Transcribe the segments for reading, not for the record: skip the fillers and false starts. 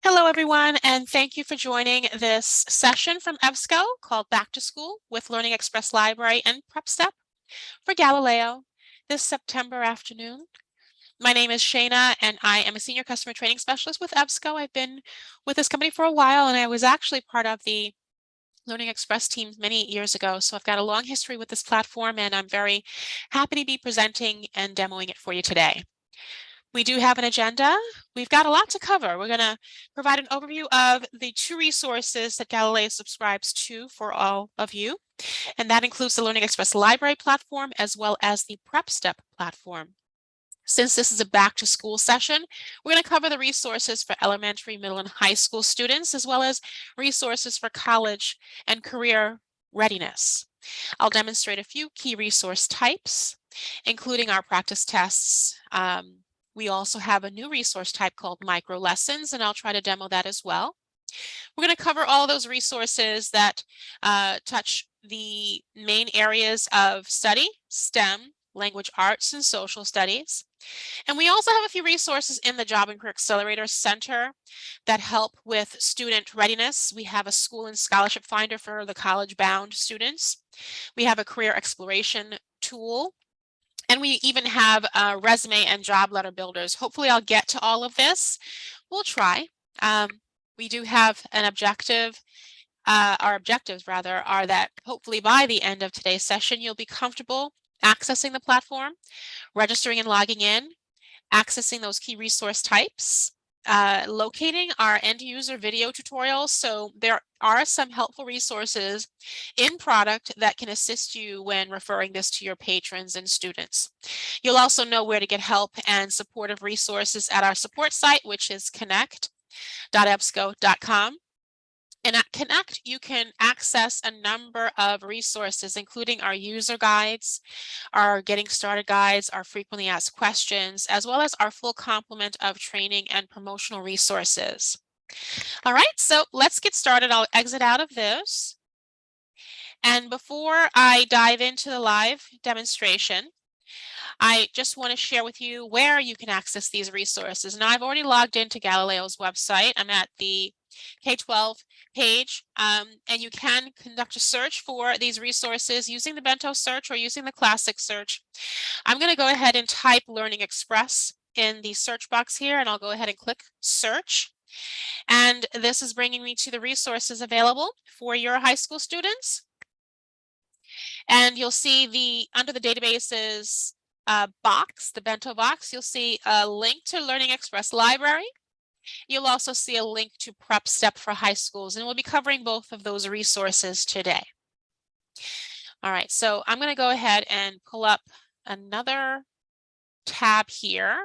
Hello, everyone, and thank you for joining this session from EBSCO called Back to School with Learning Express Library and PrepStep for Galileo this September afternoon. My name is Shayna, and I am a Senior Customer Training Specialist with EBSCO. I've been with this company for a while, and I was actually part of the Learning Express team many years ago. So I've got a long history with this platform, and I'm very happy to be presenting and demoing it for you today. We do have an agenda. We've got a lot to cover. We're going to provide an overview of the two resources that Galileo subscribes to for all of you, and that includes the Learning Express Library platform as well as the PrepStep platform. Since this is a back to school session, we're going to cover the resources for elementary, middle, and high school students, as well as resources for college and career readiness. I'll demonstrate a few key resource types, including our practice tests. We also have a new resource type called micro lessons, and I'll try to demo that as well. We're going to cover all those resources that touch the main areas of study: STEM, language arts, and social studies. And we also have a few resources in the Job and Career Accelerator Center that help with student readiness. We have a school and scholarship finder for the college-bound students. We have a career exploration tool. And we even have resume and job letter builders. Hopefully I'll get to all of this. We'll try. We do have an objective. Our objectives, rather, are that hopefully by the end of today's session, you'll be comfortable accessing the platform, registering and logging in, accessing those key resource types, locating our end user video tutorials. So there are some helpful resources in product that can assist you when referring this to your patrons and students. You'll also know where to get help and supportive resources at our support site, which is connect.ebsco.com. And at Connect, you can access a number of resources, including our user guides, our getting started guides, our frequently asked questions, as well as our full complement of training and promotional resources. All right, so let's get started. I'll exit out of this. And before I dive into the live demonstration, I just want to share with you where you can access these resources. Now, I've already logged into Galileo's website. I'm at the K-12 page, and you can conduct a search for these resources using the bento search or using the classic search. I'm going to go ahead and type Learning Express in the search box here, and I'll go ahead and click search. And this is bringing me to the resources available for your high school students. And you'll see under the databases box, the bento box, you'll see a link to Learning Express Library. You'll also see a link to PrepStep for high schools, and we'll be covering both of those resources today. All right, so I'm going to go ahead and pull up another tab here.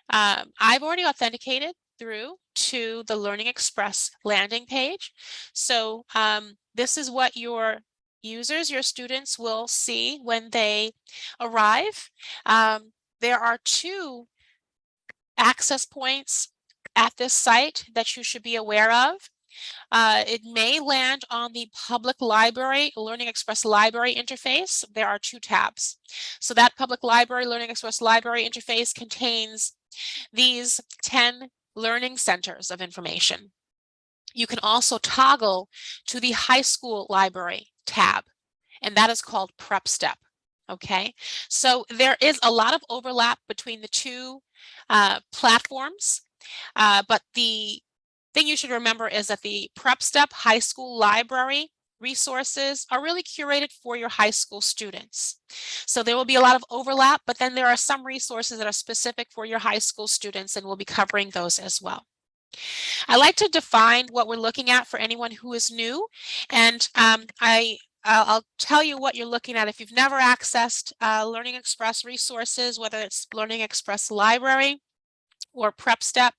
I've already authenticated through to the Learning Express landing page. So this is what your users, your students, will see when they arrive. There are two access points at this site that you should be aware of. It may land on the public library, Learning Express Library interface. There are two tabs. So that public library, Learning Express Library interface contains these 10 learning centers of information. You can also toggle to the high school library tab, and that is called PrepStep. Okay, so there is a lot of overlap between the two platforms, but the thing you should remember is that the PrepStep high school library resources are really curated for your high school students. So there will be a lot of overlap, but then there are some resources that are specific for your high school students, and we'll be covering those as well. I like to define what we're looking at for anyone who is new, and I'll tell you what you're looking at. If you've never accessed Learning Express resources, whether it's Learning Express Library or PrepStep,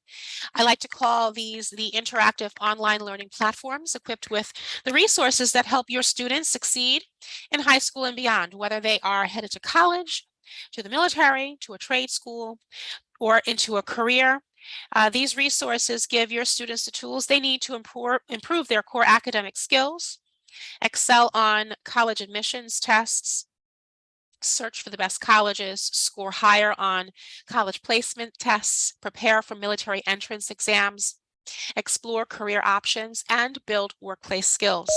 I like to call these the interactive online learning platforms equipped with the resources that help your students succeed in high school and beyond, whether they are headed to college, to the military, to a trade school, or into a career. These resources give your students the tools they need to improve their core academic skills, excel on college admissions tests, search for the best colleges, score higher on college placement tests, prepare for military entrance exams, explore career options, and build workplace skills.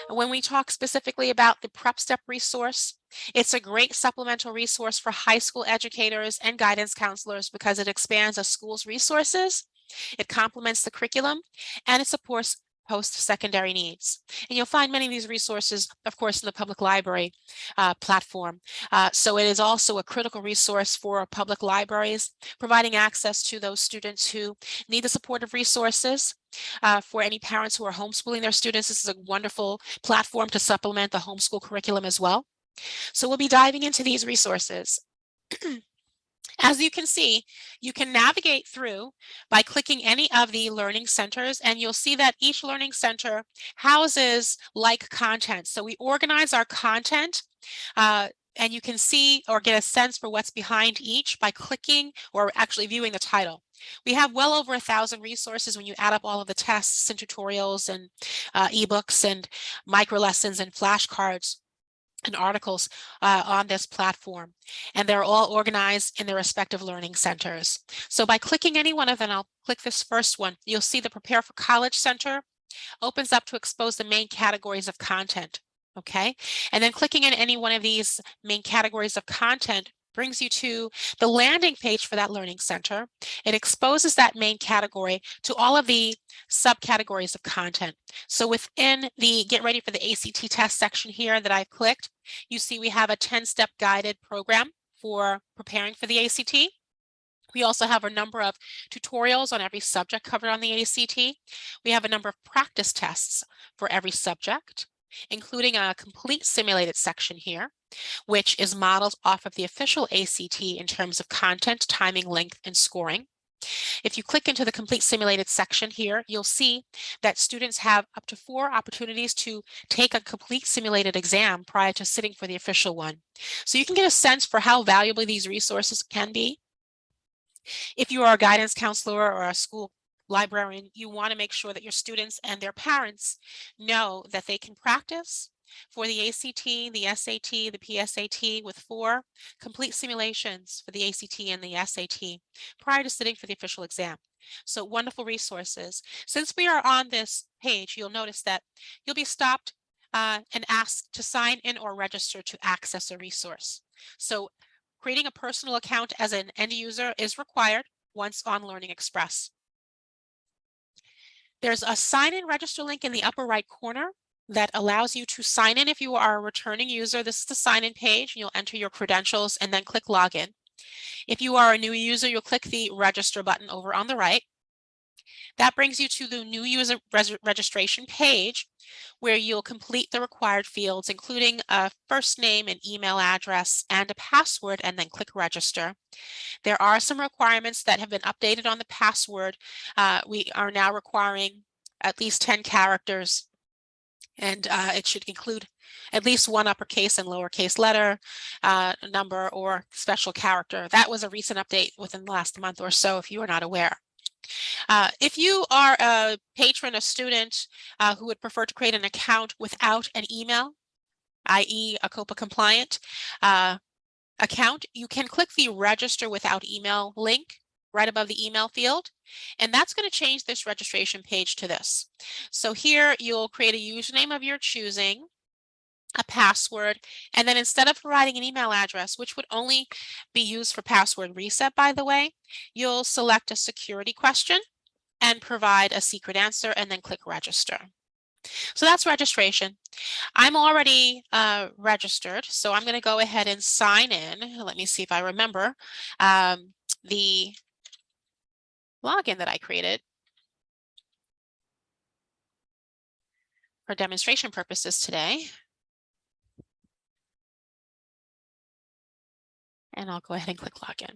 When we talk specifically about the PrepStep resource, it's a great supplemental resource for high school educators and guidance counselors because it expands a school's resources, it complements the curriculum, and it supports post-secondary needs. And you'll find many of these resources, of course, in the public library platform. So it is also a critical resource for public libraries, providing access to those students who need the supportive resources. For any parents who are homeschooling their students, this is a wonderful platform to supplement the homeschool curriculum as well. So we'll be diving into these resources. As you can see, you can navigate through by clicking any of the learning centers, and you'll see that each learning center houses like content. So we organize our content, and you can see or get a sense for what's behind each by clicking or actually viewing the title. We have well over 1,000 resources when you add up all of the tests and tutorials and ebooks and micro lessons and flashcards and articles on this platform, and they're all organized in their respective learning centers. So by clicking any one of them, I'll click this first one, you'll see the Prepare for College Center opens up to expose the main categories of content, okay? And then clicking in any one of these main categories of content brings you to the landing page for that learning center. It exposes that main category to all of the subcategories of content. So within the Get Ready for the ACT Test section here that I've clicked, you see we have a 10-step guided program for preparing for the ACT. We also have a number of tutorials on every subject covered on the ACT. We have a number of practice tests for every subject, including a complete simulated section here, which is modeled off of the official ACT in terms of content, timing, length, and scoring. If you click into the complete simulated section here, you'll see that students have up to 4 opportunities to take a complete simulated exam prior to sitting for the official one. So you can get a sense for how valuable these resources can be. If you are a guidance counselor or a school librarian, you want to make sure that your students and their parents know that they can practice for the ACT, the SAT, the PSAT with 4 complete simulations for the ACT and the SAT prior to sitting for the official exam. So wonderful resources. Since we are on this page, you'll notice that you'll be stopped and asked to sign in or register to access a resource. So creating a personal account as an end user is required once on Learning Express. There's a sign in register link in the upper right corner that allows you to sign in if you are a returning user. This is the sign in page. You'll enter your credentials and then click login. If you are a new user, you'll click the register button over on the right. That brings you to the new user registration page where you'll complete the required fields, including a first name and email address and a password, and then click register. There are some requirements that have been updated on the password. We are now requiring at least 10 characters, and it should include at least one uppercase and lowercase letter, number, or special character. That was a recent update within the last month or so, if you are not aware. If you are a patron, a student who would prefer to create an account without an email, i.e. a COPA compliant account, you can click the register without email link right above the email field, and that's going to change this registration page to this. So here you'll create a username of your choosing, a password, and then instead of providing an email address, which would only be used for password reset, by the way, you'll select a security question and provide a secret answer and then click register. So that's registration. I'm already registered, so I'm going to go ahead and sign in. Let me see if I remember the login that I created for demonstration purposes today. And I'll go ahead and click login.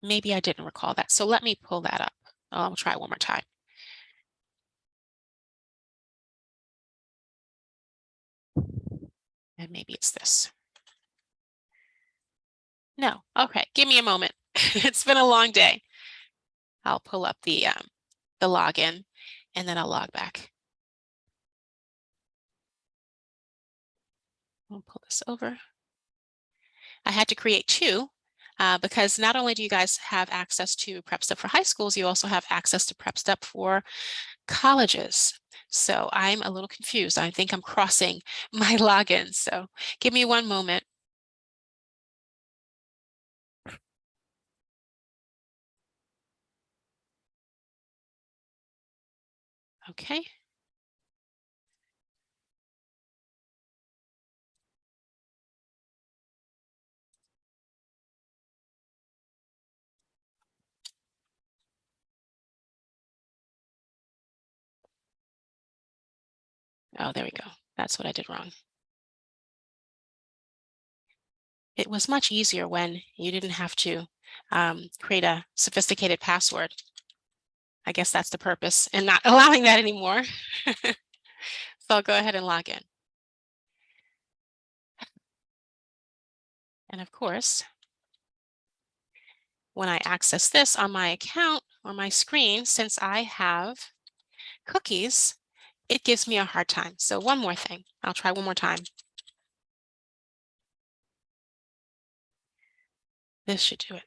Maybe I didn't recall that, so let me pull that up. I'll try one more time. And maybe it's this. No, okay, give me a moment. It's been a long day. I'll pull up the login and then I'll log back. I'll pull this over. I had to create two because not only do you guys have access to PrepStep for high schools, you also have access to PrepStep for colleges. So I'm a little confused. I think I'm crossing my login. So give me one moment. Okay. Oh, there we go. That's what I did wrong. It was much easier when you didn't have to create a sophisticated password. I guess that's the purpose, and not allowing that anymore. So I'll go ahead and log in. And of course, when I access this on my account or my screen, since I have cookies, it gives me a hard time. So one more thing. I'll try one more time. This should do it.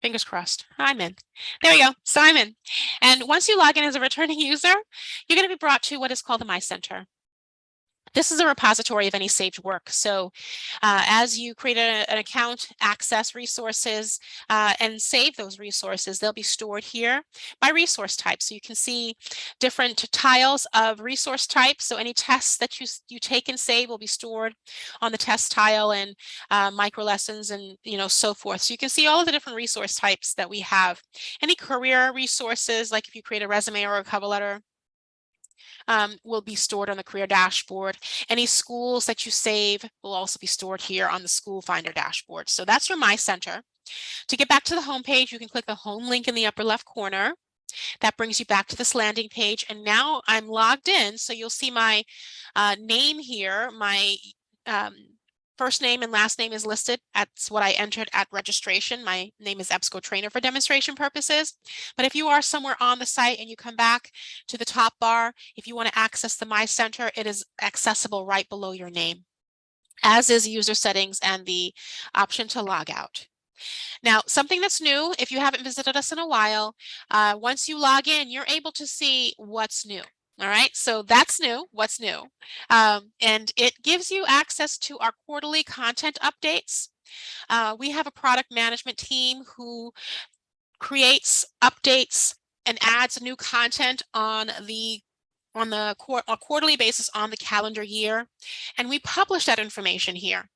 Fingers crossed. I'm in. There we go. So I'm in. And once you log in as a returning user, you're going to be brought to what is called the My Center. This is a repository of any saved work. So as you create an account, access resources, and save those resources, they'll be stored here by resource type. So you can see different tiles of resource type. So any tests that you take and save will be stored on the test tile, and micro lessons and so forth. So you can see all of the different resource types that we have. Any career resources, like if you create a resume or a cover letter, will be stored on the career dashboard. Any schools that you save will also be stored here on the school finder dashboard. So that's your My Center. To get back to the home page, you can click the home link in the upper left corner. That brings you back to this landing page. And now I'm logged in. So you'll see my name here. My first name and last name is listed. That's what I entered at registration. My name is EBSCO Trainer for demonstration purposes. But if you are somewhere on the site and you come back to the top bar, if you want to access the My Center, it is accessible right below your name, as is user settings and the option to log out. Now, something that's new, if you haven't visited us in a while, once you log in, you're able to see what's new. All right, so that's new. What's new? And it gives you access to our quarterly content updates. We have a product management team who creates updates and adds new content on a quarterly basis on the calendar year, and we publish that information here.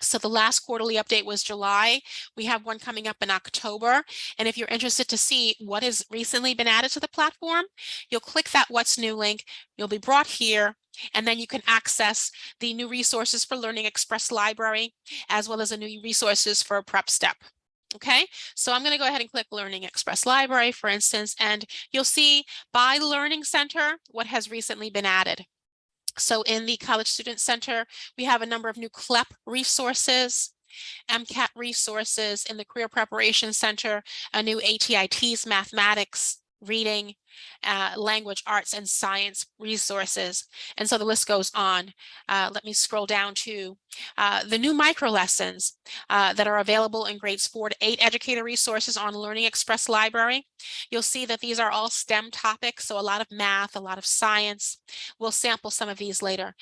So the last quarterly update was July. We have one coming up in October. And if you're interested to see what has recently been added to the platform, you'll click that What's New link. You'll be brought here, and then you can access the new resources for Learning Express Library, as well as the new resources for PrepStep. Okay, so I'm going to go ahead and click Learning Express Library, for instance, and you'll see by Learning Center what has recently been added. So in the College Student Center, we have a number of new CLEP resources, MCAT resources. In the Career Preparation Center, a new ATITs, mathematics, reading, language, arts, and science resources. And so the list goes on. Let me scroll down to the new micro lessons that are available in grades 4 to 8 educator resources on Learning Express Library. You'll see that these are all STEM topics, so a lot of math, a lot of science. We'll sample some of these later.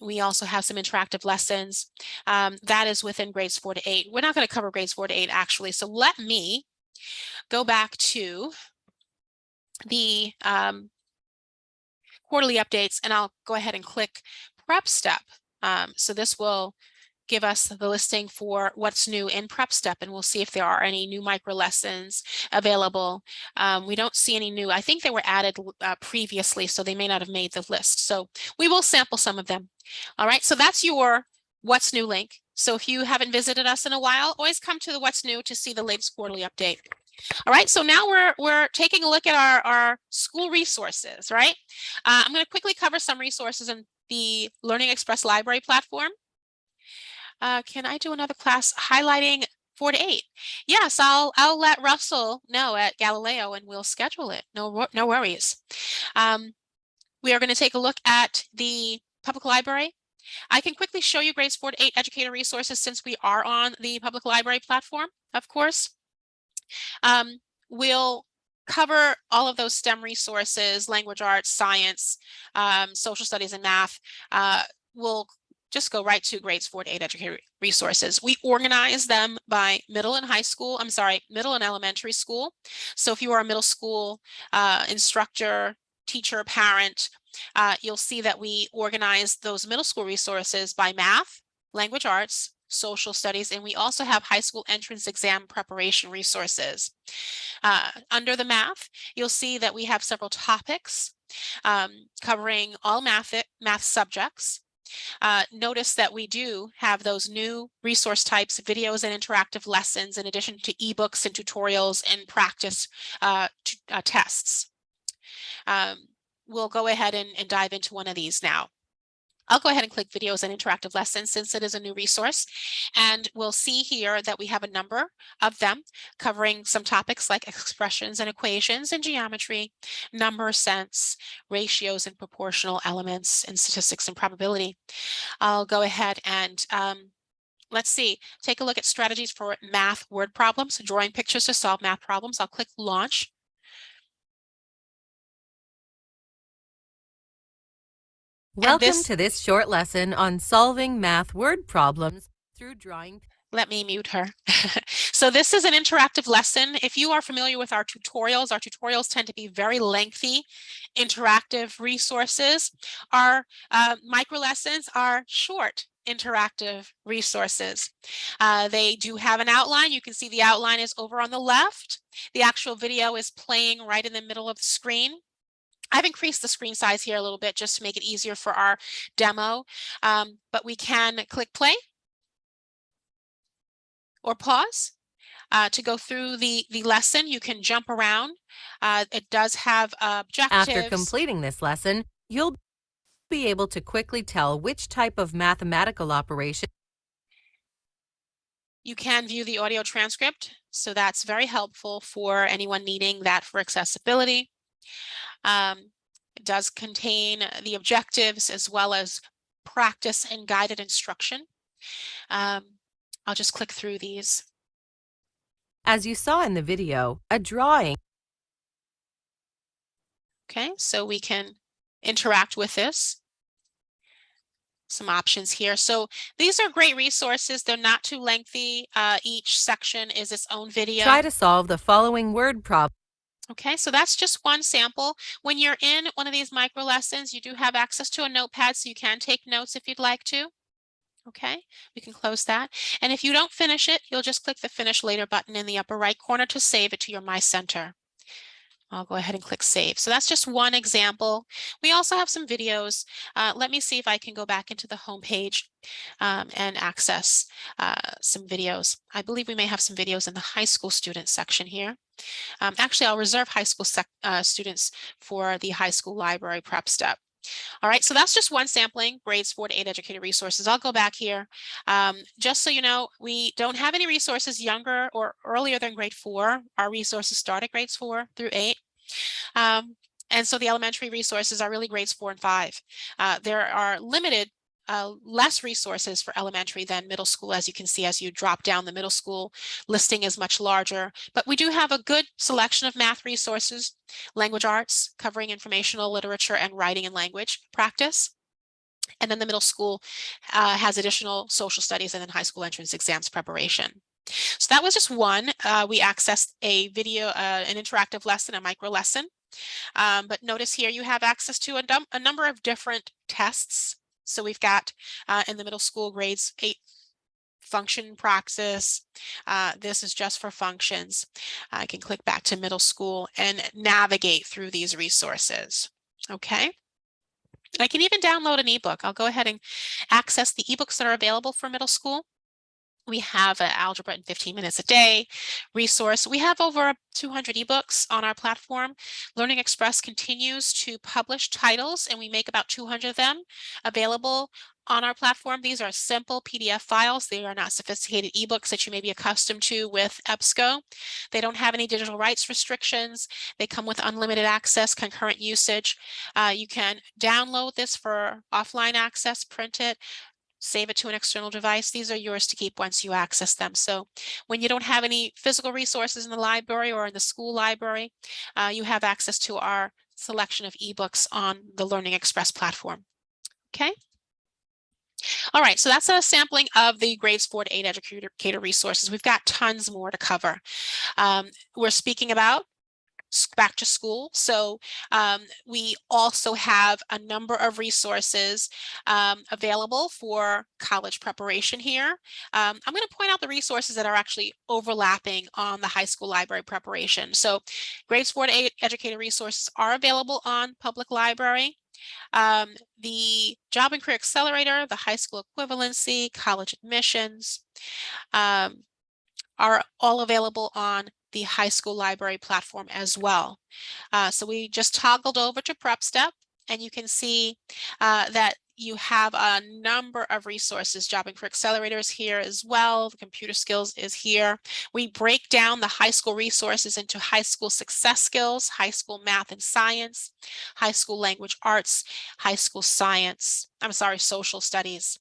We also have some interactive lessons. That is within grades 4 to 8. We're not going to cover grades 4 to 8 actually, so let me go back to the quarterly updates, and I'll go ahead and click PrepStep. So this will give us the listing for what's new in PrepStep, and we'll see if there are any new micro lessons available. We don't see any new. I think they were added previously, so they may not have made the list. So we will sample some of them. All right, so that's your What's New link. So if you haven't visited us in a while, always come to the What's New to see the latest quarterly update. All right, so now we're taking a look at our school resources, right? I'm going to quickly cover some resources in the Learning Express Library platform. Can I do another class highlighting 4 to 8? Yes, I'll let Russell know at Galileo, and we'll schedule it. No worries. We are going to take a look at the public library. I can quickly show you grades 4 to 8 educator resources since we are on the public library platform, of course. We'll cover all of those STEM resources, language arts, science, social studies, and math. We'll just go right to grades 4 to 8 educator resources. We organize them by middle and elementary school. So if you are a middle school instructor, teacher, parent, you'll see that we organize those middle school resources by math, language arts, social studies, and we also have high school entrance exam preparation resources. Under the math, you'll see that we have several topics covering all math subjects. Notice that we do have those new resource types, videos and interactive lessons, in addition to ebooks and tutorials and practice tests. We'll go ahead and dive into one of these now. I'll go ahead and click videos and interactive lessons since it is a new resource. And we'll see here that we have a number of them covering some topics like expressions and equations and geometry, number sense, ratios and proportional elements, and statistics and probability. I'll go ahead and let's see, take a look at strategies for math word problems, drawing pictures to solve math problems. I'll click launch. Welcome to this short lesson on solving math word problems through drawing. Let me mute her. So this is an interactive lesson. If you are familiar with our tutorials tend to be very lengthy, interactive resources. Our micro lessons are short, interactive resources. They do have an outline. You can see the outline is over on the left. The actual video is playing right in the middle of the screen. I've increased the screen size here a little bit just to make it easier for our demo, but we can click play or pause to go through the lesson. You can jump around. It does have objectives. After completing this lesson, you'll be able to quickly tell which type of mathematical operation. You can view the audio transcript, so that's very helpful for anyone needing that for accessibility. It does contain the objectives as well as practice and guided instruction. I'll just click through these. As you saw in the video, a drawing. Okay, so we can interact with this. Some options here. So these are great resources. They're not too lengthy. Each section is its own video. Try to solve the following word problem. Okay, so that's just one sample. When you're in one of these micro lessons, you do have access to a notepad, so you can take notes if you'd like to. Okay, we can close that. And if you don't finish it, you'll just click the Finish Later button in the upper right corner to save it to your My Center. I'll go ahead and click Save. So that's just one example. We also have some videos. Let me see if I can go back into the home page and access some videos. I believe we may have some videos in the high school students section here. Actually, I'll reserve high school students for the high school library PrepStep. All right, so that's just one sampling, grades 4 to 8 educator resources. I'll go back here. Just so you know, we don't have any resources younger or earlier than grade 4. Our resources start at grades 4 through 8. And so the elementary resources are really grades 4 and 5. There are limited less resources for elementary than middle school. As you can see, as you drop down, the middle school listing is much larger, but we do have a good selection of math resources, language arts covering informational literature and writing and language practice. And then the middle school has additional social studies and then high school entrance exams preparation. So that was just one. We accessed a video, an interactive lesson, a micro lesson. But notice here you have access to a number of different tests. So we've got in the middle school grades 8 function praxis. This is just for functions. I can click back to middle school and navigate through these resources. Okay. I can even download an ebook. I'll go ahead and access the ebooks that are available for middle school. We have an algebra in 15 minutes a day resource. We have over 200 ebooks on our platform. Learning Express continues to publish titles, and we make about 200 of them available on our platform. These are simple PDF files. They are not sophisticated ebooks that you may be accustomed to with EBSCO. They don't have any digital rights restrictions. They come with unlimited access, concurrent usage. You can download this for offline access, print it, save it to an external device. These are yours to keep once you access them. So when you don't have any physical resources in the library or in the school library, you have access to our selection of ebooks on the Learning Express platform. Okay. All right, so that's a sampling of the grades 4 to 8 educator resources. We've got tons more to cover. We're speaking about back to school. So we also have a number of resources available for college preparation here. I'm going to point out the resources that are actually overlapping on the high school library preparation. So grades 4 to 8 educator resources are available on public library. The Job and Career Accelerator, the high school equivalency, college admissions, are all available on the high school library platform as well. So we just toggled over to PrepStep, and you can see that you have a number of resources. Job and Career Accelerators here as well. The computer skills is here. We break down the high school resources into high school success skills, high school math and science, high school language arts, high school science, social studies.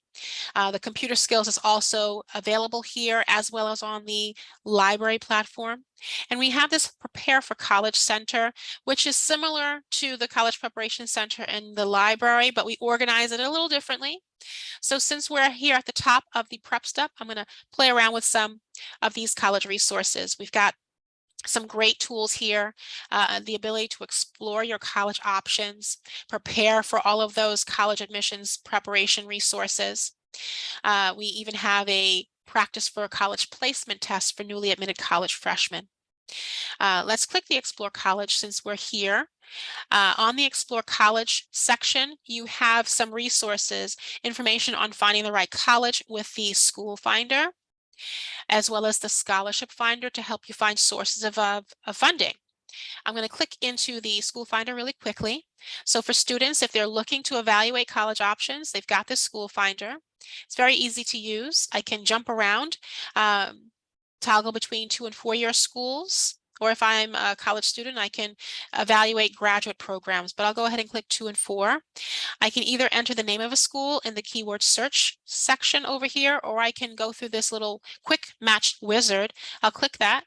The computer skills is also available here as well as on the library platform. And we have this Prepare for College Center, which is similar to the College Preparation Center in the library, but we organize it a little differently. So since we're here at the top of the PrepStep, I'm going to play around with some of these college resources. We've got some great tools here, the ability to explore your college options, prepare for all of those college admissions preparation resources. We even have a practice for a college placement test for newly admitted college freshmen. Let's click the Explore College since we're here. On the Explore College section, you have some resources, information on finding the right college with the School Finder, as well as the Scholarship Finder to help you find sources of funding. I'm going to click into the School Finder really quickly. So for students, if they're looking to evaluate college options, they've got this School Finder. It's very easy to use. I can jump around, toggle between 2- and 4-year schools, or if I'm a college student, I can evaluate graduate programs, but I'll go ahead and click 2 and 4. I can either enter the name of a school in the keyword search section over here, or I can go through this little quick match wizard. I'll click that.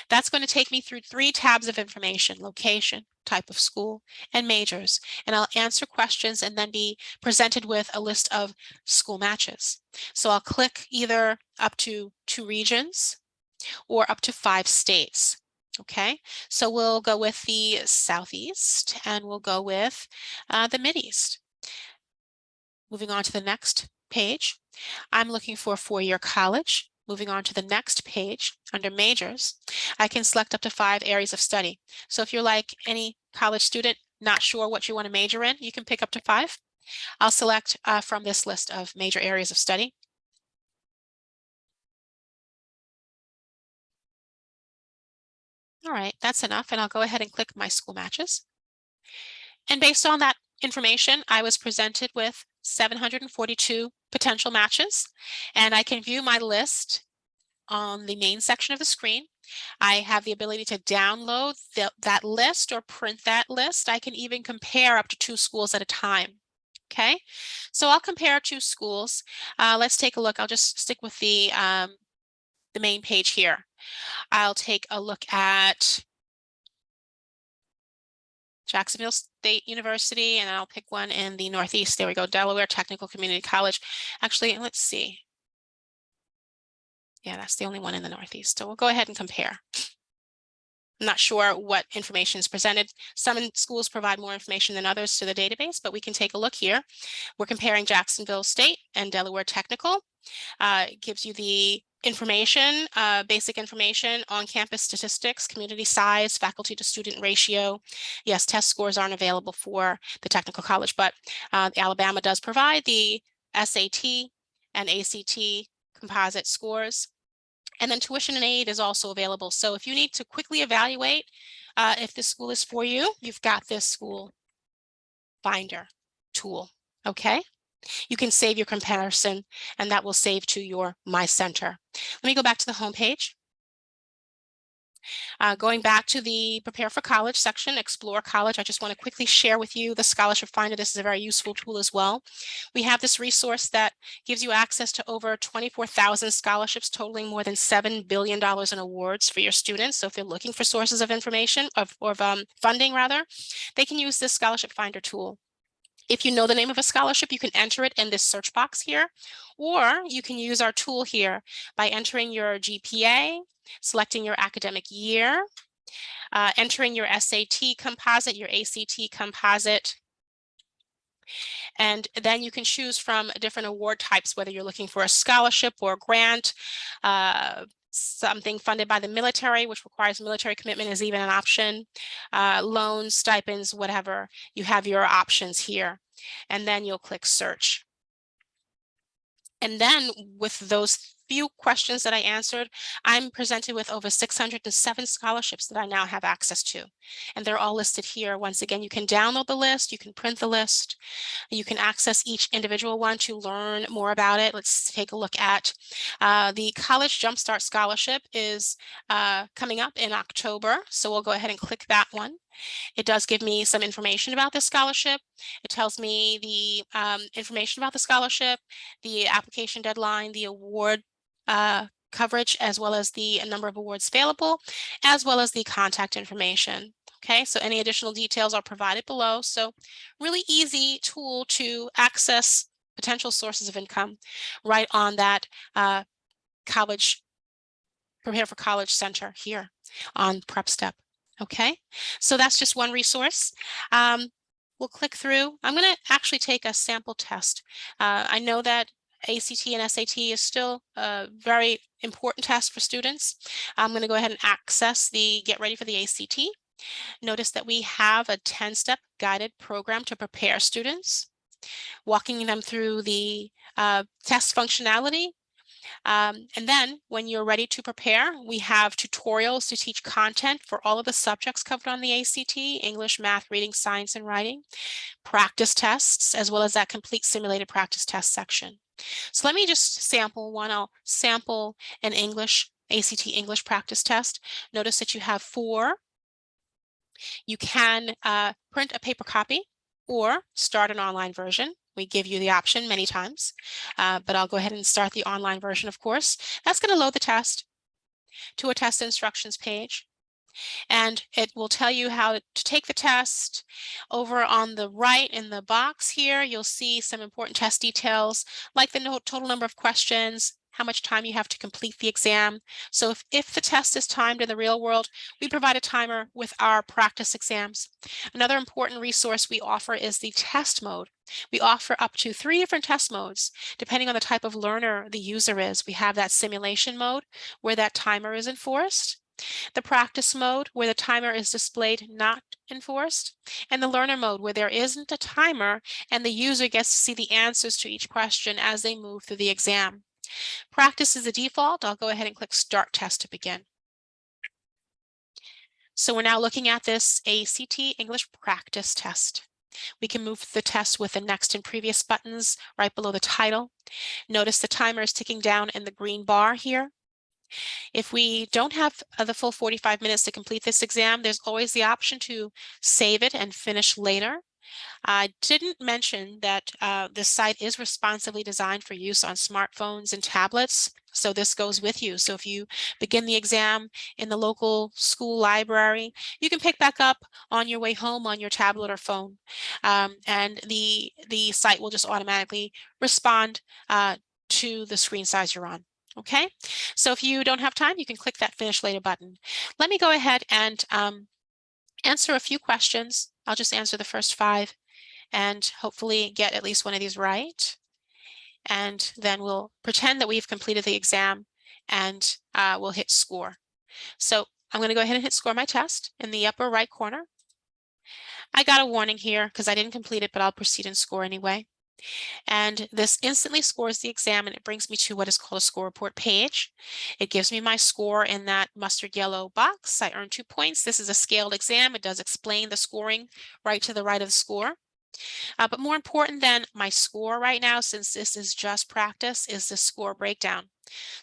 That's going to take me through 3 tabs of information: location, type of school, and majors. And I'll answer questions and then be presented with a list of school matches. So I'll click either up to 2 regions or up to 5 states. Okay, so we'll go with the Southeast and we'll go with the Mideast. Moving on to the next page, I'm looking for a 4-year college. Moving on to the next page, under majors, I can select up to 5 areas of study. So if you're like any college student, not sure what you want to major in, you can pick up to 5. I'll select from this list of major areas of study. All right, that's enough, and I'll go ahead and click my school matches. And based on that information, I was presented with 742 potential matches, and I can view my list on the main section of the screen. I have the ability to download that list or print that list. I can even compare up to 2 schools at a time. Okay, so I'll compare 2 schools. Let's take a look. I'll just stick with the main page here. I'll take a look at Jacksonville State University, and I'll pick one in the Northeast. There we go, Delaware Technical Community College. Actually, let's see. Yeah, that's the only one in the Northeast. So we'll go ahead and compare. I'm not sure what information is presented. Some schools provide more information than others to the database, but we can take a look here. We're comparing Jacksonville State and Delaware Technical. It gives you the information, basic information on campus statistics, community size, faculty to student ratio. Yes, test scores aren't available for the technical college, but Alabama does provide the SAT and ACT composite scores. And then tuition and aid is also available. So if you need to quickly evaluate if this school is for you, you've got this school finder tool, okay? You can save your comparison and that will save to your My Center. Let me go back to the home page. Going back to the Prepare for College section, Explore College, I just want to quickly share with you the Scholarship Finder. This is a very useful tool as well. We have this resource that gives you access to over 24,000 scholarships totaling more than $7 billion in awards for your students. So if you're looking for sources of information, of funding rather, they can use this Scholarship Finder tool. If you know the name of a scholarship, you can enter it in this search box here, or you can use our tool here by entering your GPA, selecting your academic year, entering your SAT composite, your ACT composite, and then you can choose from different award types, whether you're looking for a scholarship or a grant, something funded by the military, which requires military commitment is even an option, loans, stipends, whatever. You have your options here, and then you'll click search. And then with those few questions that I answered, I'm presented with over 607 scholarships that I now have access to. And they're all listed here. Once again, you can download the list, you can print the list, you can access each individual one to learn more about it. Let's take a look at the College Jumpstart Scholarship is coming up in October. So we'll go ahead and click that one. It does give me some information about this scholarship. It tells me the information about the scholarship, the application deadline, the award coverage, as well as the number of awards available, as well as the contact information. Okay, so any additional details are provided below. So really easy tool to access potential sources of income right on that college, Prepare for College Center here on PrepStep. Okay, so that's just one resource. We'll click through. I'm going to actually take a sample test. I know that ACT and SAT is still a very important test for students. I'm going to go ahead and access the Get Ready for the ACT. Notice that we have a 10-step guided program to prepare students, walking them through the test functionality. And then when you're ready to prepare, we have tutorials to teach content for all of the subjects covered on the ACT, English, math, reading, science, and writing, practice tests, as well as that complete simulated practice test section. So let me just sample one. I'll sample an English, ACT English practice test. Notice that you have 4. You can print a paper copy or start an online version. We give you the option many times, but I'll go ahead and start the online version, of course. That's going to load the test to a test instructions page. And it will tell you how to take the test. Over on the right in the box here, you'll see some important test details like the total number of questions, how much time you have to complete the exam. So if the test is timed in the real world, we provide a timer with our practice exams. Another important resource we offer is the test mode. We offer up to 3 different test modes, depending on the type of learner the user is. We have that simulation mode where that timer is enforced, the practice mode where the timer is displayed not enforced, and the learner mode where there isn't a timer and the user gets to see the answers to each question as they move through the exam. Practice is the default. I'll go ahead and click Start Test to begin. So we're now looking at this ACT English practice test. We can move the test with the next and previous buttons right below the title. Notice the timer is ticking down in the green bar here. If we don't have the full 45 minutes to complete this exam, there's always the option to save it and finish later. I didn't mention that this site is responsibly designed for use on smartphones and tablets, so this goes with you. So if you begin the exam in the local school library, you can pick back up on your way home on your tablet or phone, and the site will just automatically respond to the screen size you're on. Okay, so if you don't have time, you can click that Finish Later button. Let me go ahead and answer a few questions. I'll just answer the first 5 and hopefully get at least one of these right. And then we'll pretend that we've completed the exam and we'll hit score. So I'm going to go ahead and hit score my test in the upper right corner. I got a warning here because I didn't complete it, but I'll proceed and score anyway. And this instantly scores the exam, and it brings me to what is called a score report page. It gives me my score in that mustard yellow box. I earned 2 points. This is a scaled exam. It does explain the scoring right to the right of the score. But more important than my score right now, since this is just practice, is the score breakdown.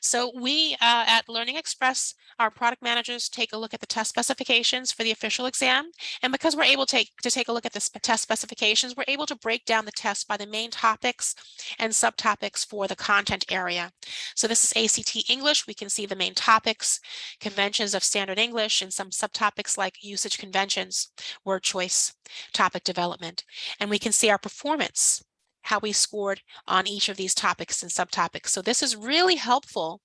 So we at Learning Express, our product managers take a look at the test specifications for the official exam. And because we're able to take a look at the test specifications, we're able to break down the test by the main topics and subtopics for the content area. So this is ACT English. We can see the main topics, conventions of standard English, and some subtopics like usage conventions, word choice, topic development. And we can see our performance, how we scored on each of these topics and subtopics. So this is really helpful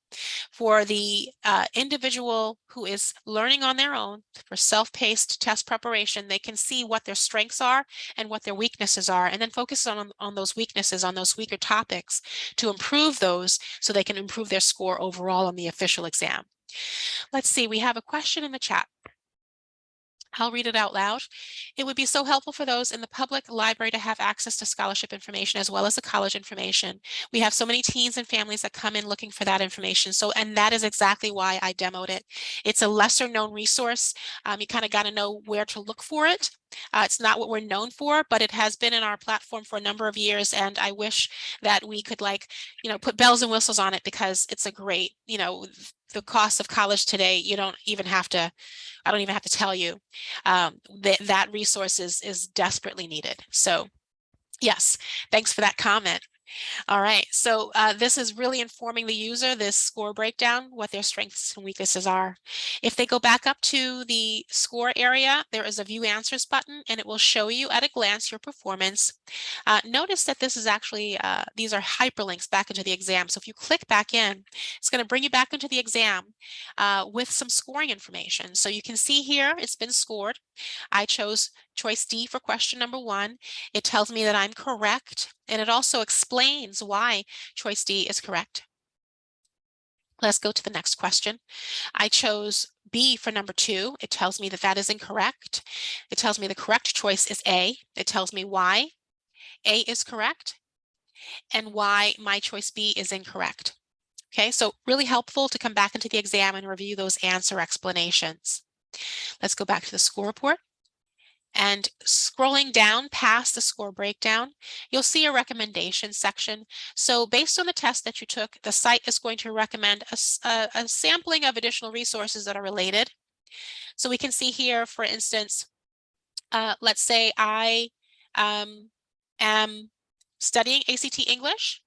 for the individual who is learning on their own for self-paced test preparation. They can see what their strengths are and what their weaknesses are, and then focus on those weaknesses, on those weaker topics to improve those so they can improve their score overall on the official exam. Let's see, we have a question in the chat. I'll read it out loud. It would be so helpful for those in the public library to have access to scholarship information as well as the college information. We have so many teens and families that come in looking for that information. And that is exactly why I demoed it. It's a lesser known resource. You kind of got to know where to look for it. It's not what we're known for, but it has been in our platform for a number of years. And I wish that we could put bells and whistles on it, because it's a great, the cost of college today, you don't even have to, I don't even have to tell you, that resource is desperately needed. So yes, thanks for that comment. All right, so this is really informing the user, this score breakdown, what their strengths and weaknesses are. If they go back up to the score area, there is a view answers button, and it will show you at a glance your performance. Notice that this is actually, these are hyperlinks back into the exam. So if you click back in, it's going to bring you back into the exam with some scoring information. So you can see here, it's been scored. I chose choice D for question number 1. It tells me that I'm correct, and it also explains why choice D is correct. Let's go to the next question. I chose B for number 2. It tells me that that is incorrect. It tells me the correct choice is A. It tells me why A is correct and why my choice B is incorrect. Okay, so really helpful to come back into the exam and review those answer explanations. Let's go back to the score report. And scrolling down past the score breakdown, you'll see a recommendation section. So based on the test that you took, the site is going to recommend a sampling of additional resources that are related. So we can see here, for instance, let's say I am studying ACT English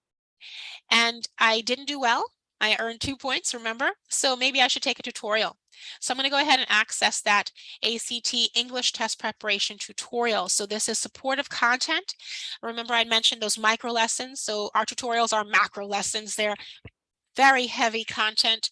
and I didn't do well. I earned 2 points, remember? So maybe I should take a tutorial. So I'm going to go ahead and access that ACT English test preparation tutorial. So this is supportive content. Remember, I mentioned those micro lessons. So our tutorials are macro lessons. They're very heavy content,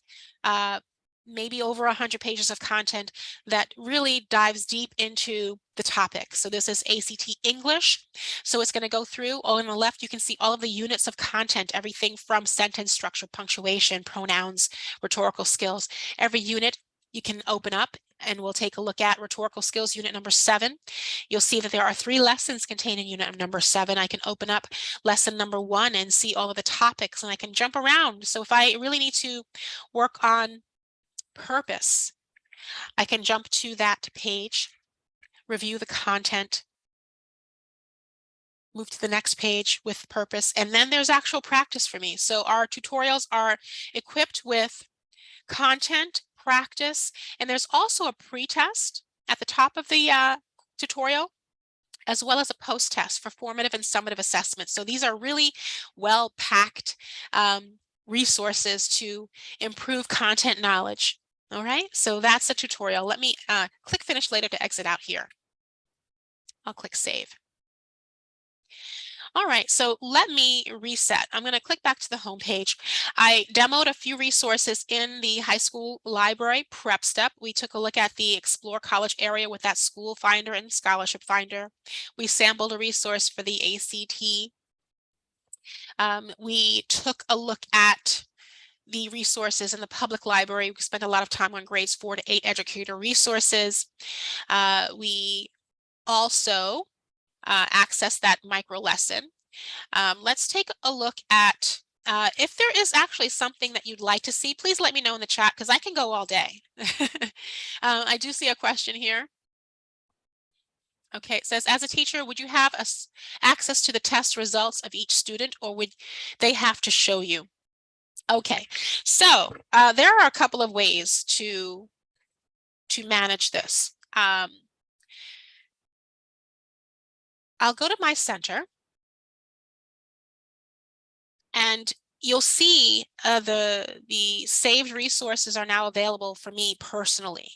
maybe over 100 pages of content that really dives deep into the topic. So this is ACT English. So it's going to go through. On the left, you can see all of the units of content, everything from sentence structure, punctuation, pronouns, rhetorical skills. Every unit you can open up, and we'll take a look at rhetorical skills unit number 7. You'll see that there are 3 lessons contained in unit number 7. I can open up lesson number 1 and see all of the topics, and I can jump around. So if I really need to work on purpose, I can jump to that page, review the content, move to the next page with purpose, and then there's actual practice for me. So our tutorials are equipped with content, practice, and there's also a pre-test at the top of the tutorial, as well as a post-test for formative and summative assessments. So these are really well-packed resources to improve content knowledge. All right, so that's a tutorial. Let me click finish later to exit out here. I'll click save. All right, so let me reset. I'm going to click back to the home page. I demoed a few resources in the high school library, PrepStep. We took a look at the Explore College area with that school finder and scholarship finder. We sampled a resource for the ACT. We took a look at the resources in the public library. We spent a lot of time on grades 4 to 8 educator resources. We also access that micro lesson Let's take a look at if there is actually something that you'd like to see, please let me know in the chat because I can go all day. I do see a question here. Okay, it says, as a teacher, would you have access to the test results of each student, or would they have to show you? Okay, so there are a couple of ways to manage this. I'll go to my center, and you'll see the saved resources are now available for me personally.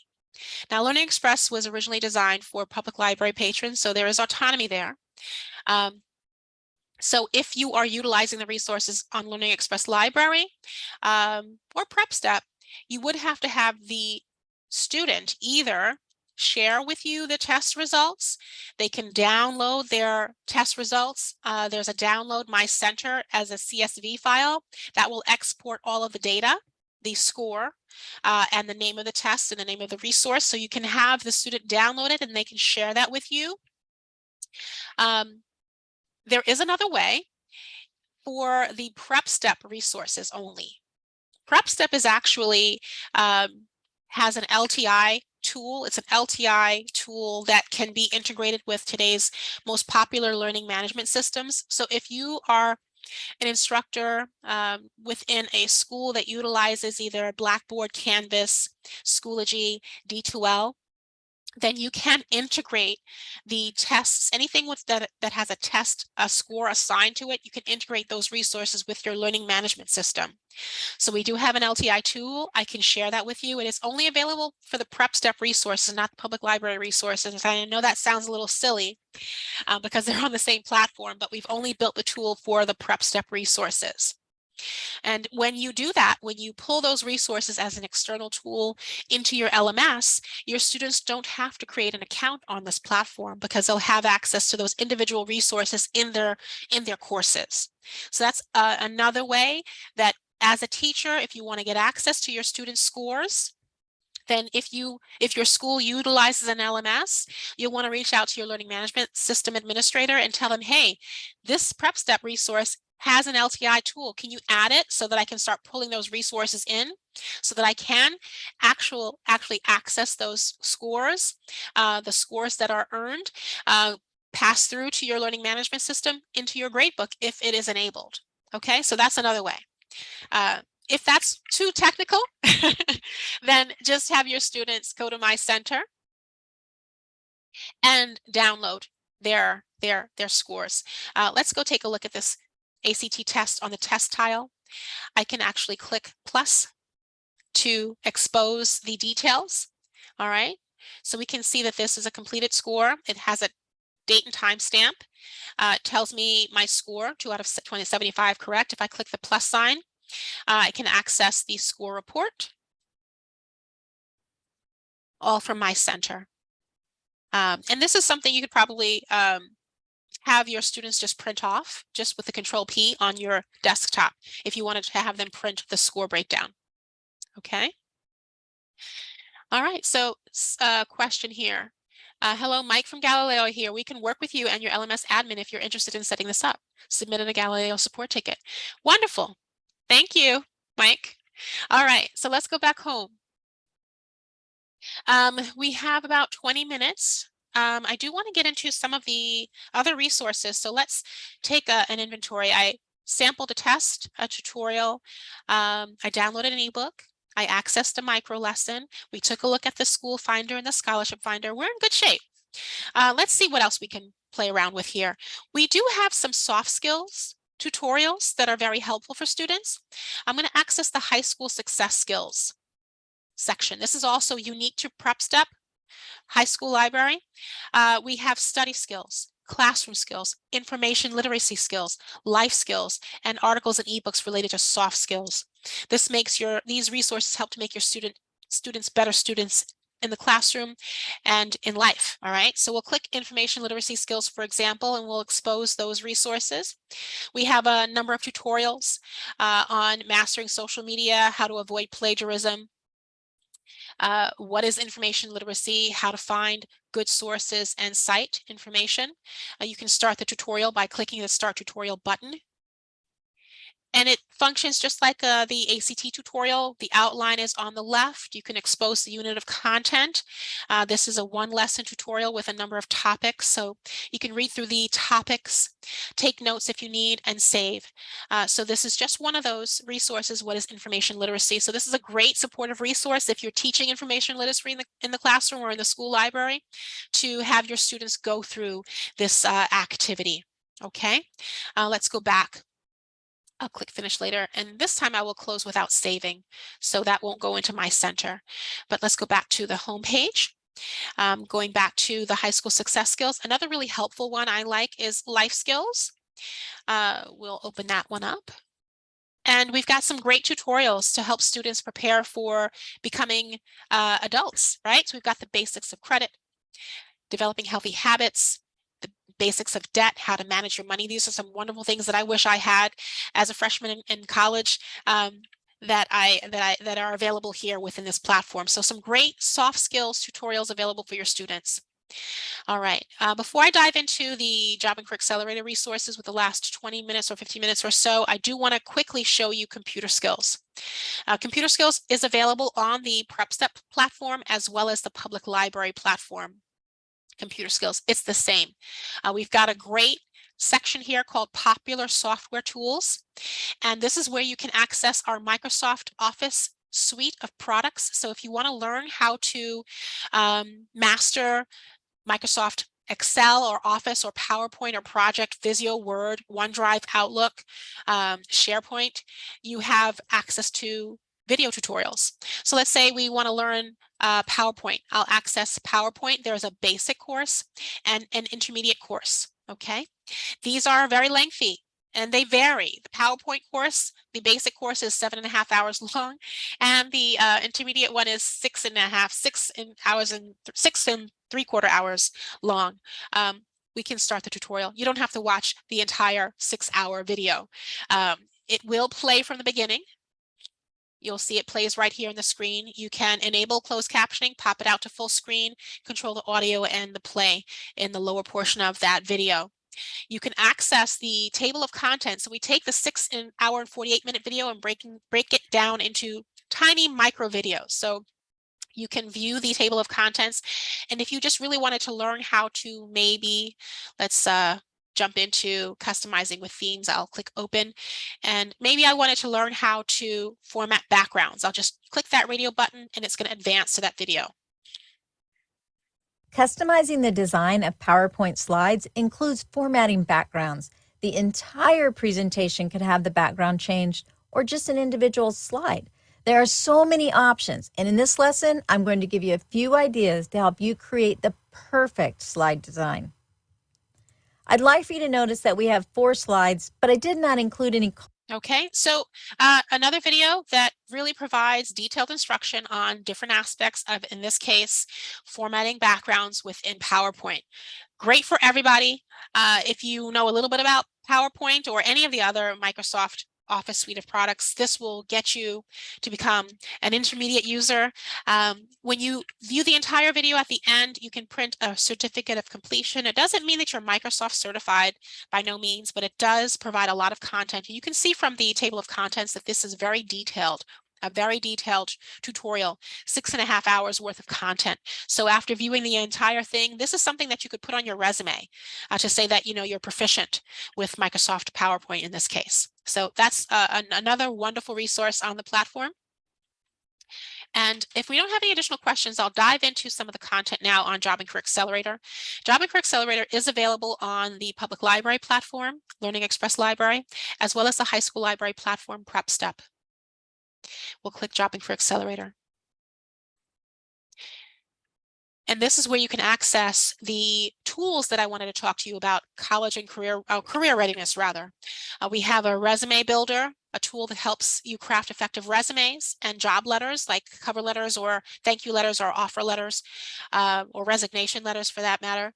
Now, Learning Express was originally designed for public library patrons, so there is autonomy there. So if you are utilizing the resources on Learning Express Library or PrepStep, you would have to have the student either share with you the test results. They can download their test results. There's a download my center as a CSV file that will export all of the data, the score, and the name of the test and the name of the resource. So you can have the student download it and they can share that with you. There is another way for the PrepStep resources only. PrepStep is actually has an LTI tool. It's an LTI tool that can be integrated with today's most popular learning management systems. So if you are an instructor within a school that utilizes either Blackboard, Canvas, Schoology, D2L, then you can integrate the tests, anything with that has a score assigned to it, you can integrate those resources with your learning management system. So we do have an LTI tool. I can share that with you. It is only available for the PrepStep resources, not the public library resources. I know that sounds a little silly because they're on the same platform, but we've only built the tool for the PrepStep resources. And when you do that, when you pull those resources as an external tool into your LMS, your students don't have to create an account on this platform because they'll have access to those individual resources in their courses. So that's another way that as a teacher, if you want to get access to your students' scores, then if your school utilizes an LMS, you'll want to reach out to your learning management system administrator and tell them, hey, this PrepStep resource has an LTI tool. Can you add it so that I can start pulling those resources in so that I can actually access those scores, the scores that are earned, pass through to your learning management system into your gradebook if it is enabled. Okay, so that's another way. If that's too technical, then just have your students go to my center and download their scores. Let's go take a look at this ACT test on the test tile. I can actually click plus to expose the details. All right, so we can see that this is a completed score. It has a date and time stamp. It tells me my score, 2 out of 75 correct. If I click the plus sign, I can access the score report, all from my center. And this is something you could probably have your students just print off just with the Control P on your desktop if you wanted to have them print the score breakdown. Okay. All right, so question here. Hello, Mike from Galileo here. We can work with you and your LMS admin if you're interested in setting this up. Submitted a Galileo support ticket. Wonderful. Thank you, Mike. All right, so let's go back home. We have about 20 minutes. I do want to get into some of the other resources. So let's take an inventory. I sampled a test, a tutorial. I downloaded an ebook. I accessed a micro lesson. We took a look at the school finder and the scholarship finder. We're in good shape. Let's see what else we can play around with here. We do have some soft skills tutorials that are very helpful for students. I'm going to access the high school success skills section. This is also unique to PrepStep High School Library. We have study skills, classroom skills, information literacy skills, life skills, and articles and ebooks related to soft skills. This makes these resources help to make your students better students in the classroom and in life. All right, so we'll click information literacy skills, for example, and we'll expose those resources. We have a number of tutorials on mastering social media, how to avoid plagiarism, What is information literacy, how to find good sources and cite information. You can start the tutorial by clicking the Start Tutorial button. And it functions just like the ACT tutorial. The outline is on the left. You can expose the unit of content. This is a one lesson tutorial with a number of topics. So you can read through the topics, take notes if you need, and save. So this is just one of those resources. What is information literacy? So this is a great supportive resource if you're teaching information literacy in the classroom or in the school library, to have your students go through this activity. Okay, let's go back. I'll click finish later, and this time I will close without saving, so that won't go into my center. But let's go back to the home page. Going back to the high school success skills, another really helpful one I like is life skills. We'll open that one up. And we've got some great tutorials to help students prepare for becoming adults, right? So we've got the basics of credit, developing healthy habits, the basics of debt, how to manage your money. These are some wonderful things that I wish I had as a freshman in college, that are available here within this platform. So some great soft skills tutorials available for your students. All right, before I dive into the Job and Career Accelerator resources with the last 20 minutes or 15 minutes or so, I do want to quickly show you computer skills. Computer skills is available on the PrepStep platform as well as the public library platform. Computer skills, it's the same. We've got a great section here called Popular Software Tools, and this is where you can access our Microsoft Office suite of products. So if you want to learn how to master Microsoft Excel or Office or PowerPoint or Project, Visio, Word, OneDrive, Outlook, SharePoint, you have access to video tutorials. So let's say we want to learn PowerPoint. I'll access PowerPoint. There's a basic course and an intermediate course. Okay, these are very lengthy and they vary. The PowerPoint course, the basic course is 7.5 hours long, and the intermediate one is 6.75 hours long. We can start the tutorial. You don't have to watch the entire 6-hour video. It will play from the beginning. You'll see it plays right here on the screen. You can enable closed captioning, pop it out to full screen, control the audio and the play in the lower portion of that video. You can access the table of contents. So we take the 6-hour and 48-minute video and break it down into tiny micro videos. So you can view the table of contents. And if you just really wanted to learn how to maybe, let's jump into customizing with themes, I'll click open. And maybe I wanted to learn how to format backgrounds. I'll just click that radio button and it's going to advance to that video. Customizing the design of PowerPoint slides includes formatting backgrounds. The entire presentation could have the background changed or just an individual slide. There are so many options, and in this lesson, I'm going to give you a few ideas to help you create the perfect slide design. I'd like for you to notice that we have 4 slides, but I did not include any. Okay, so another video that really provides detailed instruction on different aspects of, in this case, formatting backgrounds within PowerPoint. Great for everybody. If you know a little bit about PowerPoint or any of the other Microsoft Office suite of products, this will get you to become an intermediate user. When you view the entire video at the end, you can print a certificate of completion. It doesn't mean that you're Microsoft certified, by no means, but it does provide a lot of content. You can see from the table of contents that this is very detailed. A very detailed tutorial, 6.5 hours worth of content. So after viewing the entire thing, this is something that you could put on your resume to say that you're proficient with Microsoft PowerPoint in this case. So that's another wonderful resource on the platform. And if we don't have any additional questions, I'll dive into some of the content now on Job and Career Accelerator. Job and Career Accelerator is available on the public library platform, Learning Express Library, as well as the high school library platform, PrepStep. We'll click Job and Career Accelerator. And this is where you can access the tools that I wanted to talk to you about, college and career readiness, rather. We have a resume builder, a tool that helps you craft effective resumes and job letters, like cover letters or thank you letters or offer letters, or resignation letters for that matter.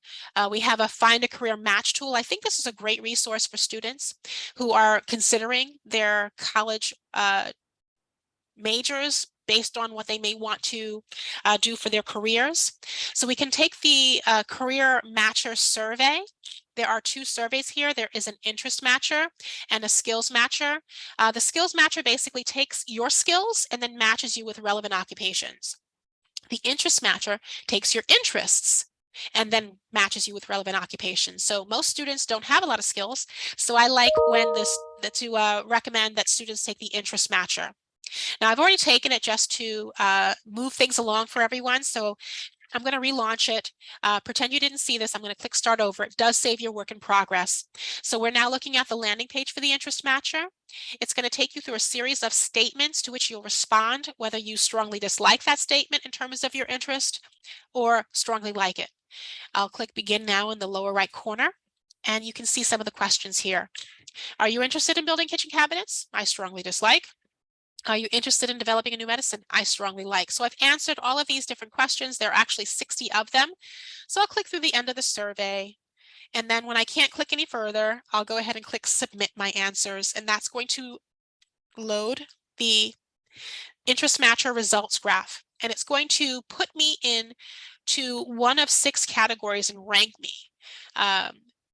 We have a find a career match tool. I think this is a great resource for students who are considering their college majors, based on what they may want to do for their careers. So we can take the career matcher survey. There are two surveys here. There is an interest matcher and a skills matcher. The skills matcher basically takes your skills and then matches you with relevant occupations. The interest matcher takes your interests and then matches you with relevant occupations. So most students don't have a lot of skills. So I like when to recommend that students take the interest matcher. Now I've already taken it just to move things along for everyone. So I'm going to relaunch it. Pretend you didn't see this. I'm going to click start over. It does save your work in progress. So we're now looking at the landing page for the interest matcher. It's going to take you through a series of statements to which you'll respond, whether you strongly dislike that statement in terms of your interest or strongly like it. I'll click begin now in the lower right corner, and you can see some of the questions here. Are you interested in building kitchen cabinets? I strongly dislike. Are you interested in developing a new medicine? I strongly like. So I've answered all of these different questions. There are actually 60 of them. So I'll click through the end of the survey. And then when I can't click any further, I'll go ahead and click submit my answers. And that's going to load the interest matcher results graph. And it's going to put me in to one of 6 categories and rank me.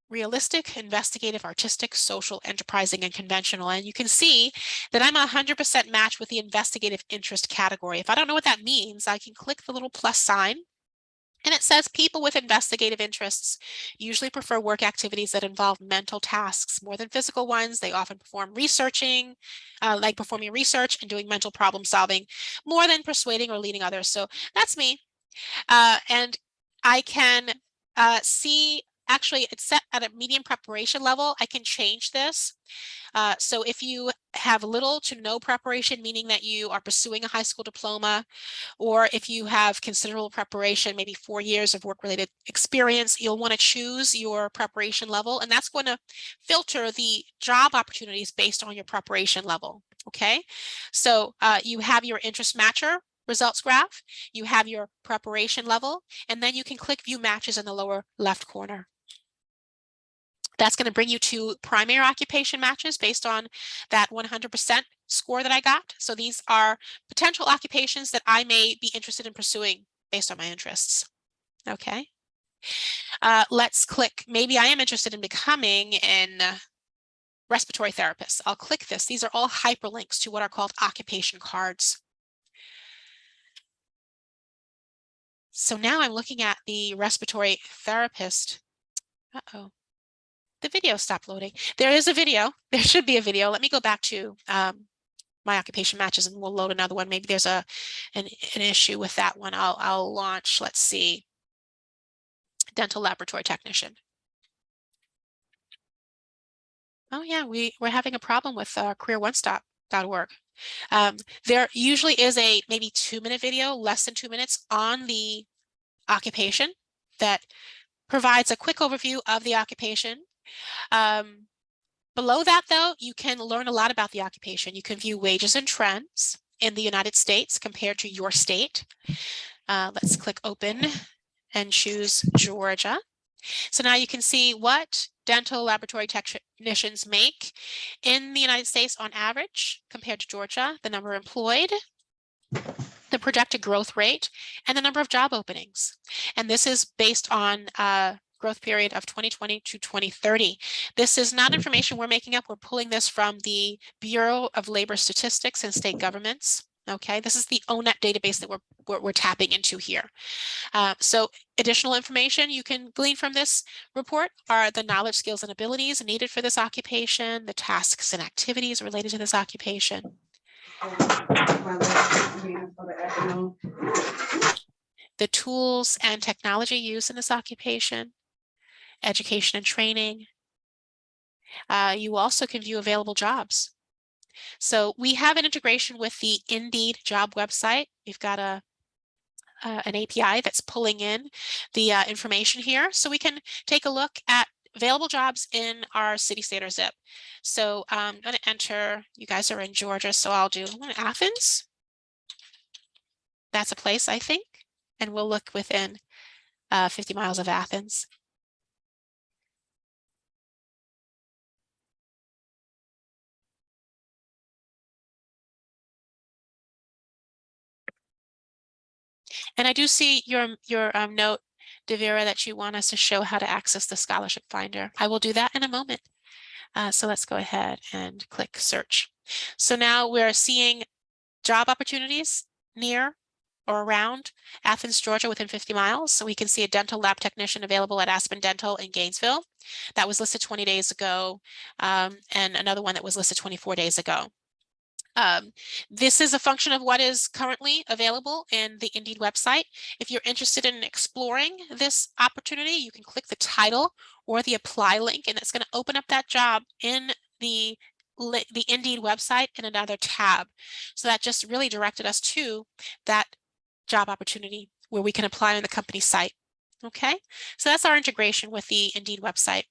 Realistic, investigative, artistic, social, enterprising, and conventional. And you can see that I'm 100% matched with the investigative interest category. If I don't know what that means, I can click the little plus sign, and it says people with investigative interests usually prefer work activities that involve mental tasks more than physical ones. They often perform researching, like performing research and doing mental problem solving more than persuading or leading others. So that's me. And I can see, actually it's set at a medium preparation level. I can change this. So if you have little to no preparation, meaning that you are pursuing a high school diploma, or if you have considerable preparation, maybe 4 years of work-related experience, you'll want to choose your preparation level, and that's going to filter the job opportunities based on your preparation level. Okay, so you have your interest matcher results graph, you have your preparation level, and then you can click view matches in the lower left corner. That's going to bring you to primary occupation matches based on that 100% score that I got. So these are potential occupations that I may be interested in pursuing based on my interests. Okay. Let's click. Maybe I am interested in becoming an respiratory therapist. I'll click this. These are all hyperlinks to what are called occupation cards. So now I'm looking at the respiratory therapist. Uh-oh. The video stopped loading. There is a video. There should be a video. Let me go back to my occupation matches and we'll load another one. Maybe there's an issue with that one. I'll launch, let's see, dental laboratory technician. Oh yeah, we're having a problem with career1stop.org. There usually is a maybe 2-minute video, less than 2 minutes, on the occupation that provides a quick overview of the occupation. Below that, though, you can learn a lot about the occupation. You can view wages and trends in the United States compared to your state. Let's click open and choose Georgia. So now you can see what dental laboratory technicians make in the United States on average compared to Georgia, the number employed, the projected growth rate, and the number of job openings. And this is based on growth period of 2020 to 2030. This is not information we're making up. We're pulling this from the Bureau of Labor Statistics and state governments. Okay, this is the ONET database that we're tapping into here. So additional information you can glean from this report are the knowledge, skills, and abilities needed for this occupation, the tasks and activities related to this occupation. The tools and technology used in this occupation, education and training. You also can view available jobs. So we have an integration with the Indeed job website. We've got an API that's pulling in the information here. So we can take a look at available jobs in our city, state, or zip. So I'm going to enter, you guys are in Georgia, so I'll do Athens. That's a place, I think. And we'll look within 50 miles of Athens. And I do see your note, Devera, that you want us to show how to access the scholarship finder. I will do that in a moment. So let's go ahead and click search. So now we're seeing job opportunities near or around Athens, Georgia, within 50 miles. So we can see a dental lab technician available at Aspen Dental in Gainesville. That was listed 20 days ago, and another one that was listed 24 days ago. This is a function of what is currently available in the Indeed website. If you're interested in exploring this opportunity, you can click the title or the apply link, and it's going to open up that job in the Indeed website in another tab. So that just really directed us to that job opportunity where we can apply on the company site. Okay, so that's our integration with the Indeed website,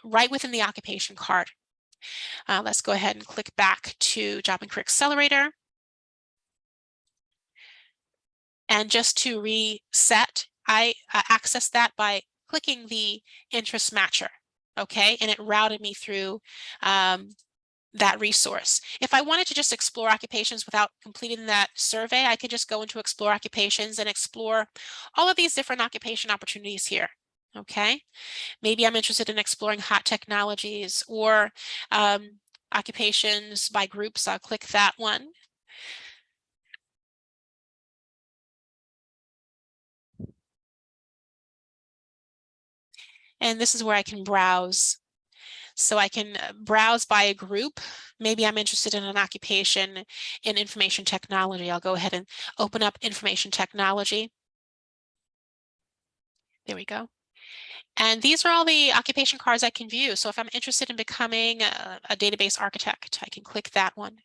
right within the occupation card. Let's go ahead and click back to Job and Career Accelerator. And just to reset, I accessed that by clicking the interest matcher. Okay, and it routed me through that resource. If I wanted to just explore occupations without completing that survey, I could just go into Explore Occupations and explore all of these different occupation opportunities here. Okay, maybe I'm interested in exploring hot technologies or occupations by groups. I'll click that one. And this is where I can browse. So I can browse by a group. Maybe I'm interested in an occupation in information technology. I'll go ahead and open up information technology. There we go. And these are all the occupation cards I can view. So if I'm interested in becoming a database architect, I can click that one.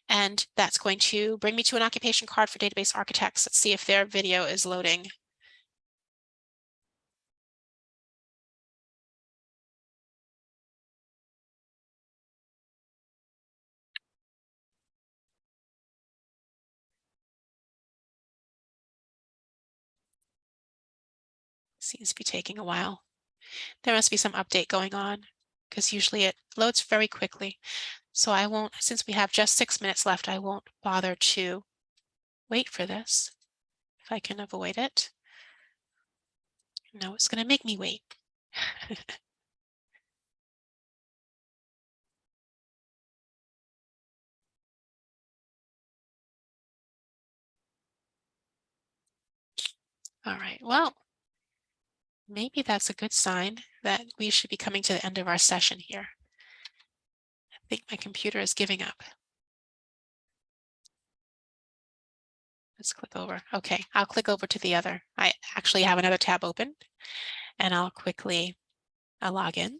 And that's going to bring me to an occupation card for database architects. Let's see if their video is loading. Seems to be taking a while. There must be some update going on because usually it loads very quickly. So I won't, since we have just 6 minutes left, I won't bother to wait for this if I can avoid it. No, it's going to make me wait. All right, well, maybe that's a good sign that we should be coming to the end of our session here. I think my computer is giving up. Let's click over. Okay, I'll click over to the other. I actually have another tab open and I'll quickly log in.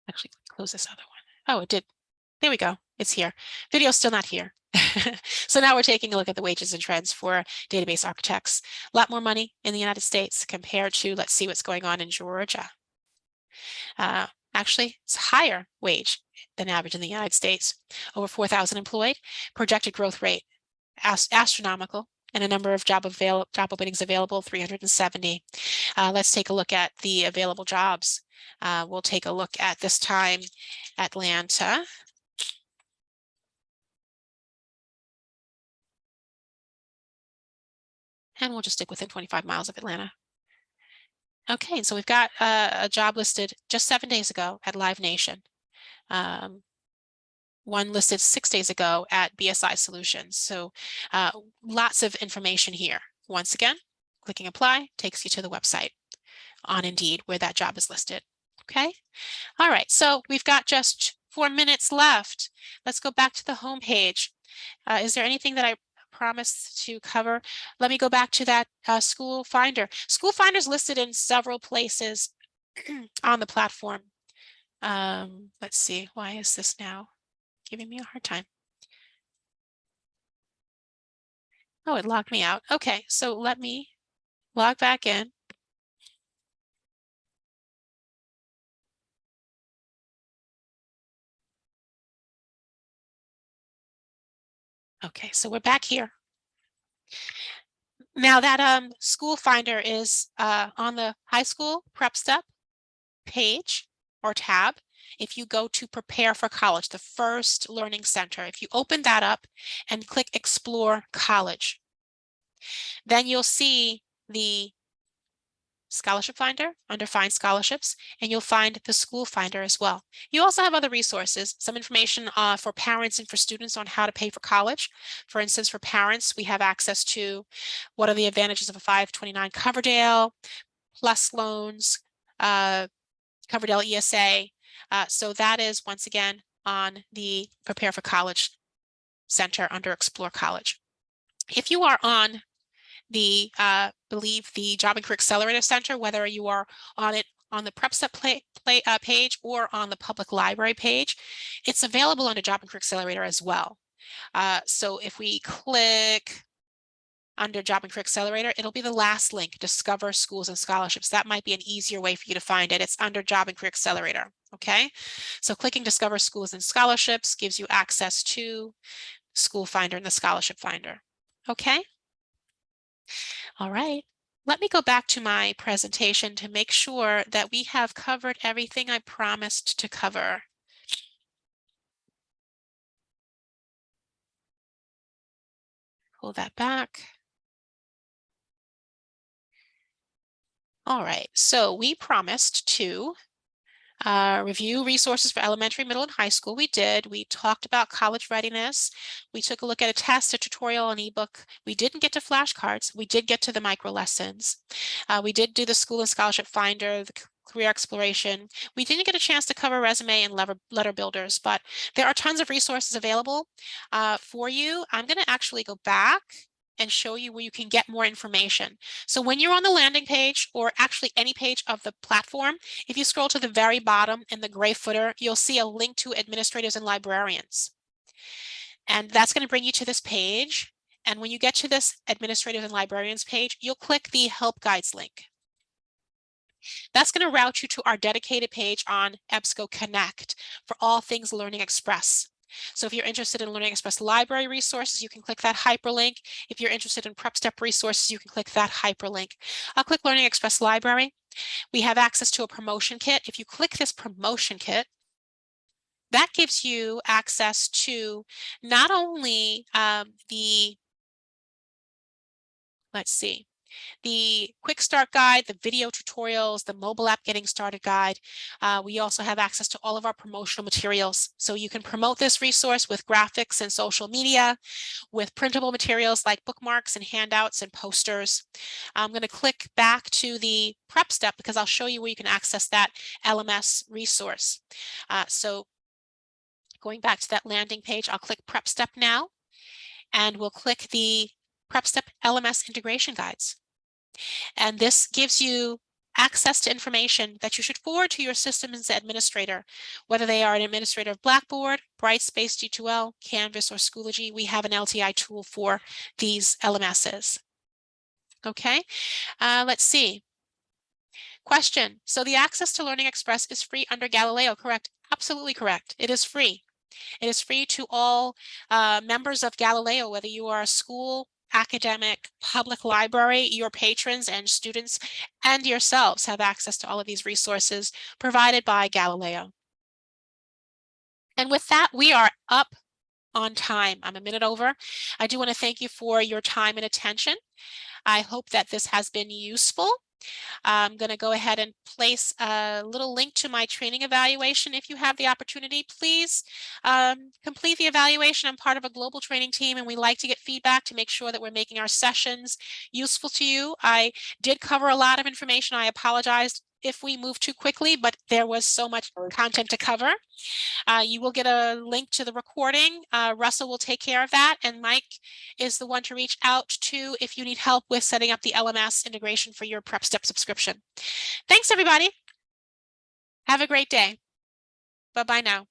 Actually, close this other one. Oh, it did. There we go. It's here. Video's still not here. So now we're taking a look at the wages and trends for database architects. A lot more money in the United States compared to, let's see what's going on in Georgia. Actually, it's higher wage than average in the United States. Over 4,000 employed, projected growth rate astronomical, and a number of job openings available, 370. Let's take a look at the available jobs. We'll take a look at this time Atlanta. And we'll just stick within 25 miles of Atlanta. Okay, so we've got a job listed just 7 days ago at Live Nation. One listed 6 days ago at BSI Solutions. So lots of information here. Once again, clicking apply takes you to the website on Indeed where that job is listed. Okay. All right. So we've got just 4 minutes left. Let's go back to the home page. Is there anything that I promised to cover? Let me go back to that school finder. School finder is listed in several places on the platform. Let's see. Why is this now giving me a hard time? Oh, it logged me out. Okay, so let me log back in. Okay, so we're back here. Now that school finder is on the high school PrepStep page or tab. if you go to Prepare for College, the first learning center, if you open that up and click Explore College, then you'll see the Scholarship Finder under Find Scholarships, and you'll find the School Finder as well. You also have other resources, some information for parents and for students on how to pay for college. For instance, for parents, we have access to what are the advantages of a 529 Coverdale, plus loans, Coverdale ESA. So that is, once again, on the Prepare for College Center under Explore College. If you are on the believe the Job and Career Accelerator Center, whether you are on it on the PrepStep page or on the public library page, it's available under Job and Career Accelerator as well. So if we click under Job and Career Accelerator, it'll be the last link, Discover Schools and Scholarships. That might be an easier way for you to find it. It's under Job and Career Accelerator, okay? So clicking Discover Schools and Scholarships gives you access to School Finder and the Scholarship Finder, okay? All right, let me go back to my presentation to make sure that we have covered everything I promised to cover. Pull that back. All right, so we promised to review resources for elementary, middle, and high school. We did. We talked about college readiness. We took a look at a test, a tutorial, an ebook. We didn't get to flashcards. We did get to the micro lessons. We did do the school and scholarship finder, the career exploration. We didn't get a chance to cover resume and letter builders, but there are tons of resources available for you. I'm going to actually go back and show you where you can get more information. So when you're on the landing page, or actually any page of the platform, if you scroll to the very bottom in the gray footer, you'll see a link to administrators and librarians. And that's going to bring you to this page. And when you get to this administrators and librarians page, you'll click the Help Guides link. That's going to route you to our dedicated page on EBSCO Connect for all things Learning Express. So if you're interested in Learning Express library resources, you can click that hyperlink. If you're interested in PrepStep resources, you can click that hyperlink. I'll click Learning Express library. We have access to a promotion kit. If you click this promotion kit, that gives you access to not only the quick start guide, the video tutorials, the mobile app getting started guide. We also have access to all of our promotional materials. So you can promote this resource with graphics and social media, with printable materials like bookmarks and handouts and posters. I'm going to click back to the PrepStep because I'll show you where you can access that LMS resource. So going back to that landing page, I'll click PrepStep now, and we'll click the PrepStep LMS integration guides. And this gives you access to information that you should forward to your systems administrator, whether they are an administrator of Blackboard, Brightspace, D2L, Canvas, or Schoology. We have an LTI tool for these LMSs. Okay, let's see. Question. So the access to Learning Express is free under Galileo, correct? Absolutely correct. It is free. It is free to all members of Galileo, whether you are a school, academic, public library. Your patrons and students and yourselves have access to all of these resources provided by Galileo. And with that, we are up on time. I'm a minute over. I do want to thank you for your time and attention. I hope that this has been useful. I'm going to go ahead and place a little link to my training evaluation. If you have the opportunity, please complete the evaluation. I'm part of a global training team, and we like to get feedback to make sure that we're making our sessions useful to you. I did cover a lot of information. I apologize if we moved too quickly, but there was so much content to cover. You will get a link to the recording. Russell will take care of that, and Mike is the one to reach out to if you need help with setting up the LMS integration for your PrepStep subscription. Thanks, everybody. Have a great day. Bye-bye now.